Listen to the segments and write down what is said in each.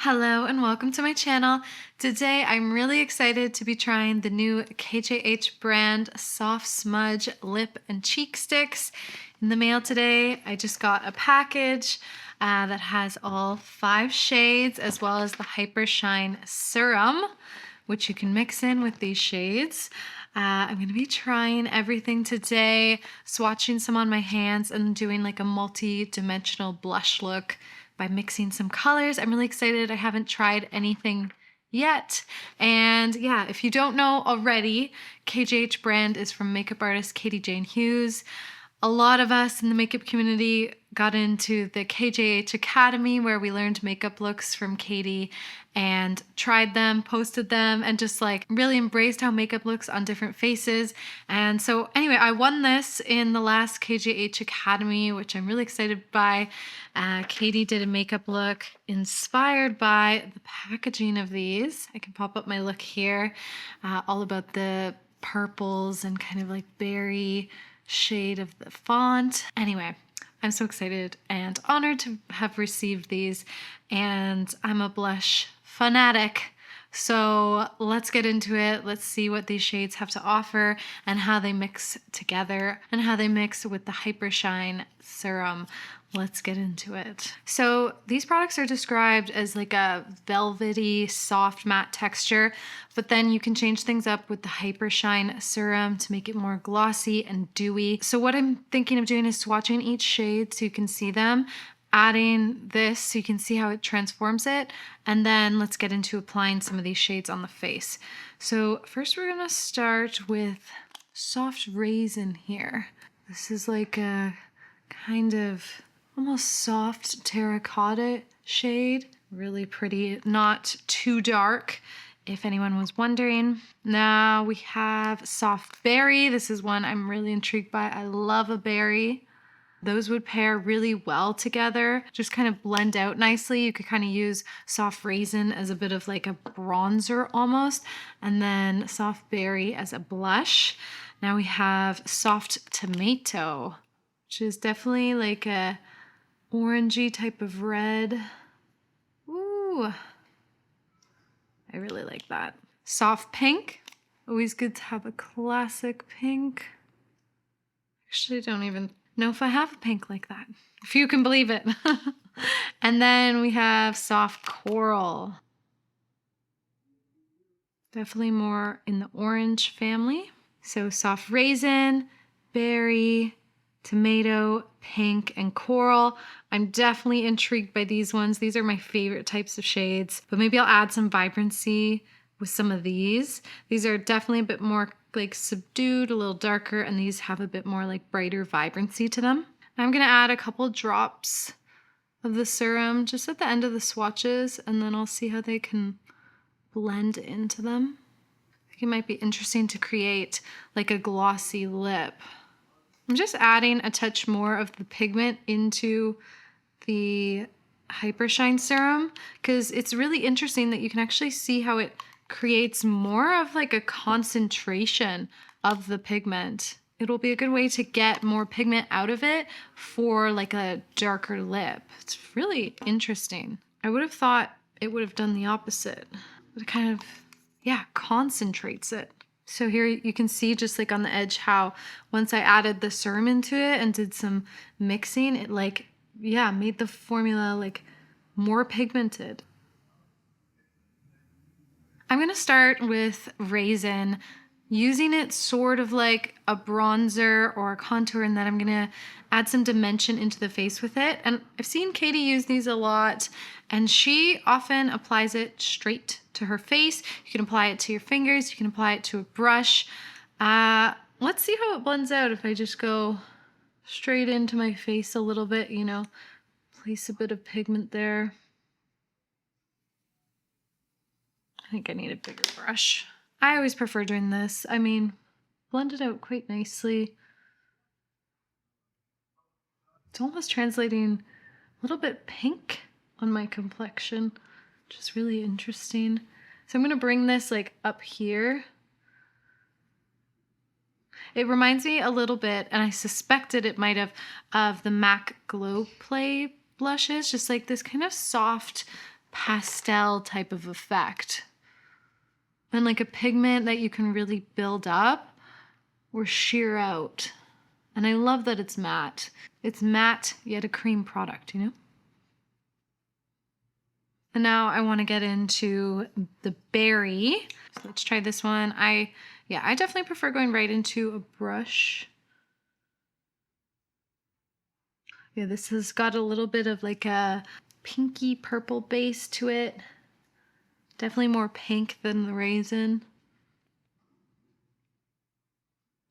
Hello and welcome to my channel. Today I'm really excited to be trying the new KJH Brand Soft Smudge Lip and Cheek Sticks in the mail today. I just got a package that has all 5 shades as well as the Hyper Shine Serum, which you can mix in with these shades. I'm going to be trying everything today, swatching some on my hands and doing like a multi-dimensional blush look by mixing some colors. I'm really excited. I haven't tried anything yet. And yeah, if you don't know already, KJH Brand is from makeup artist Katie Jane Hughes. A lot of us in the makeup community got into the KJH Academy where we learned makeup looks from Katie and tried them, posted them, and just like really embraced how makeup looks on different faces. And so anyway, I won this in the last KJH Academy, which I'm really excited by. Katie did a makeup look inspired by the packaging of these. I can pop up my look here, all about the purples and kind of like berry shade of the font. Anyway, I'm so excited and honored to have received these, and I'm a blush fanatic. So let's get into it. Let's see what these shades have to offer and how they mix together and how they mix with the Hyper Shine Serum. Let's get into it. So these products are described as like a velvety, soft matte texture, but then you can change things up with the Hyper Shine Serum to make it more glossy and dewy. So what I'm thinking of doing is swatching each shade so you can see them, adding this so you can see how it transforms it, and then let's get into applying some of these shades on the face. So first we're gonna start with Soft Raisin here. This is like a kind of almost soft terracotta shade. Really pretty, not too dark, if anyone was wondering. Now we have Soft Berry. This is one I'm really intrigued by. I love a berry. Those would pair really well together, just kind of blend out nicely. You could kind of use Soft Raisin as a bit of like a bronzer almost, and then Soft Berry as a blush. Now we have Soft Tomato, which is definitely like a orangey type of red. Ooh, I really like that. Soft Pink, always good to have a classic pink. Actually, I don't even know if I have a pink like that, if you can believe it. And then we have Soft Coral. Definitely more in the orange family. So Soft Raisin, Berry, Tomato, Pink, and Coral. I'm definitely intrigued by these ones. These are my favorite types of shades, but maybe I'll add some vibrancy with some of these. These are definitely a bit more like subdued, a little darker, and these have a bit more like brighter vibrancy to them. I'm gonna add a couple drops of the serum just at the end of the swatches, and then I'll see how they can blend into them. I think it might be interesting to create like a glossy lip. I'm just adding a touch more of the pigment into the Hyper Shine Serum because it's really interesting that you can actually see how it creates more of like a concentration of the pigment. It'll be a good way to get more pigment out of it for like a darker lip. It's really interesting. I would have thought it would have done the opposite, but it kind of, yeah, concentrates it. So here you can see just like on the edge how once I added the serum into it and did some mixing, it like, yeah, made the formula like more pigmented. I'm gonna start with Raisin, using it sort of like a bronzer or a contour, and then I'm gonna add some dimension into the face with it. And I've seen Katie use these a lot, and she often applies it straight to her face. You can apply it to your fingers, you can apply it to a brush. Let's see how it blends out if I just go straight into my face a little bit, you know, place a bit of pigment there. I think I need a bigger brush. I always prefer doing this. I mean, blend it out quite nicely. It's almost translating a little bit pink on my complexion, which is really interesting. So I'm gonna bring this like up here. It reminds me a little bit, and I suspected it might have, of the MAC Glow Play blushes, just like this kind of soft pastel type of effect. And like a pigment that you can really build up or sheer out. And I love that it's matte. It's matte, yet a cream product, you know? And now I want to get into the berry. So let's try this one. I definitely prefer going right into a brush. Yeah, this has got a little bit of like a pinky purple base to it. Definitely more pink than the raisin.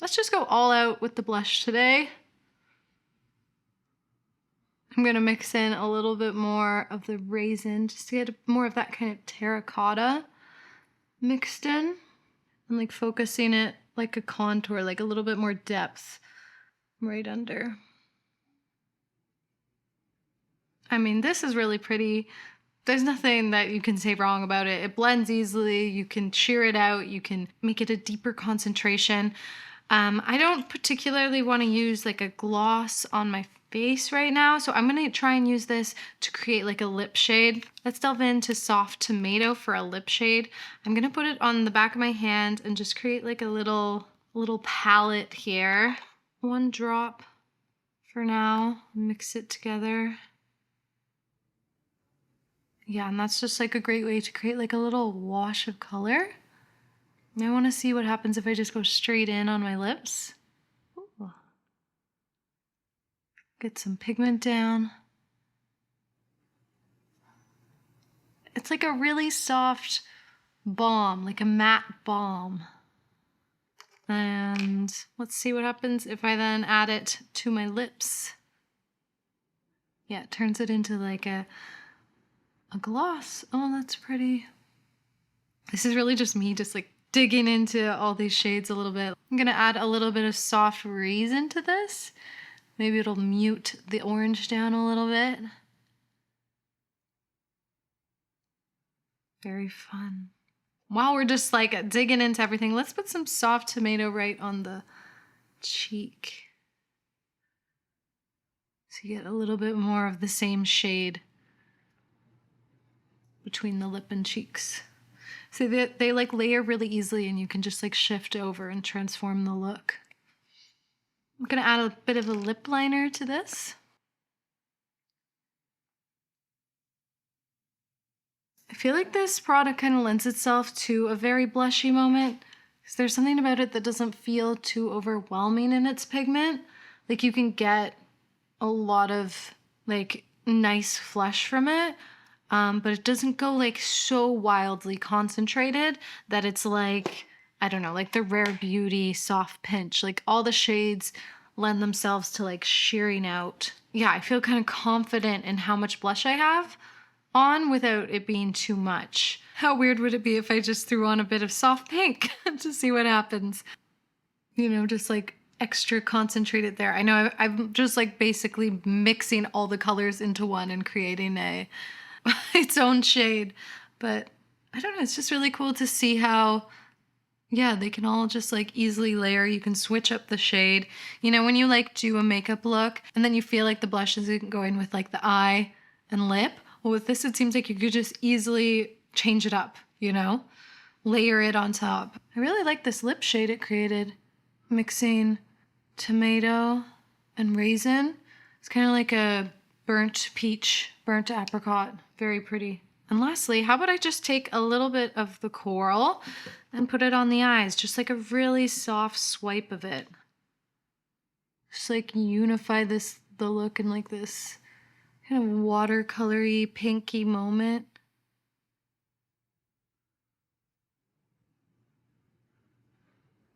Let's just go all out with the blush today. I'm gonna mix in a little bit more of the raisin just to get more of that kind of terracotta mixed in. And like focusing it like a contour, like a little bit more depth right under. I mean, this is really pretty. There's nothing that you can say wrong about it. It blends easily. You can sheer it out. You can make it a deeper concentration. I don't particularly want to use like a gloss on my face right now, so I'm going to try and use this to create like a lip shade. Let's delve into Soft Tomato for a lip shade. I'm going to put it on the back of my hand and just create like a little palette here. One drop for now. Mix it together. Yeah, and that's just like a great way to create like a little wash of color. I want to see what happens if I just go straight in on my lips. Ooh. Get some pigment down. It's like a really soft balm, like a matte balm. And let's see what happens if I then add it to my lips. Yeah, it turns it into like a gloss. Oh, that's pretty. This is really just me just like digging into all these shades a little bit. I'm gonna add a little bit of soft raisin to this. Maybe it'll mute the orange down a little bit. Very fun. While we're just like digging into everything, let's put some Soft Tomato right on the cheek. So you get a little bit more of the same shade between the lip and cheeks. So they like layer really easily and you can just like shift over and transform the look. I'm gonna add a bit of a lip liner to this. I feel like this product kind of lends itself to a very blushy moment because there's something about it that doesn't feel too overwhelming in its pigment. Like you can get a lot of like nice flush from it. But it doesn't go like so wildly concentrated that it's like, I don't know, like the Rare Beauty Soft Pinch. Like all the shades lend themselves to like shearing out. Yeah, I feel kind of confident in how much blush I have on without it being too much. How weird would it be if I just threw on a bit of soft pink to see what happens? You know, just like extra concentrated there. I know I'm just like basically mixing all the colors into one and creating its own shade, but I don't know, it's just really cool to see how, yeah, they can all just like easily layer. You can switch up the shade. You know, when you like do a makeup look and then you feel like the blush isn't going with like the eye and lip, well with this it seems like you could just easily change it up, you know, layer it on top. I really like this lip shade it created, mixing tomato and raisin. It's kind of like a burnt peach, burnt apricot. Very pretty. And lastly, how about I just take a little bit of the coral and put it on the eyes, just like a really soft swipe of it. Just like unify the look in like this kind of watercolory, pinky moment.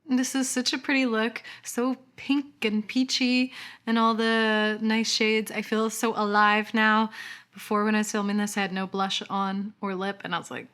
And this is such a pretty look, so pink and peachy and all the nice shades. I feel so alive now. Before when I was filming this, I had no blush on or lip and I was like,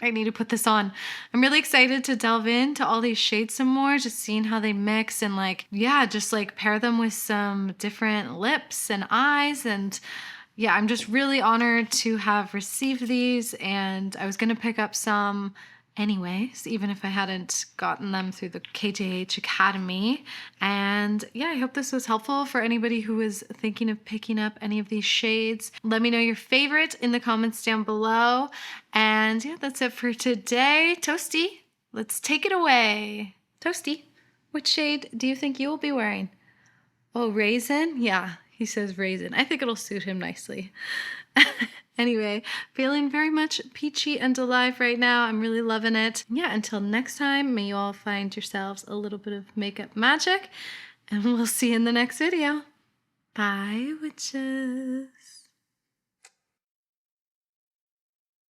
I need to put this on. I'm really excited to delve into all these shades some more, just seeing how they mix and like, yeah, just like pair them with some different lips and eyes. And yeah, I'm just really honored to have received these, and I was gonna pick up some anyways, even if I hadn't gotten them through the KJH Academy. And yeah, I hope this was helpful for anybody who is thinking of picking up any of these shades. Let me know your favorite in the comments down below. And yeah, that's it for today. Toasty, let's take it away. Toasty, which shade do you think you will be wearing? Oh, raisin? Yeah, he says raisin. I think it'll suit him nicely. Anyway, feeling very much peachy and alive right now. I'm really loving it. Yeah, until next time, may you all find yourselves a little bit of makeup magic, and we'll see you in the next video. Bye, witches.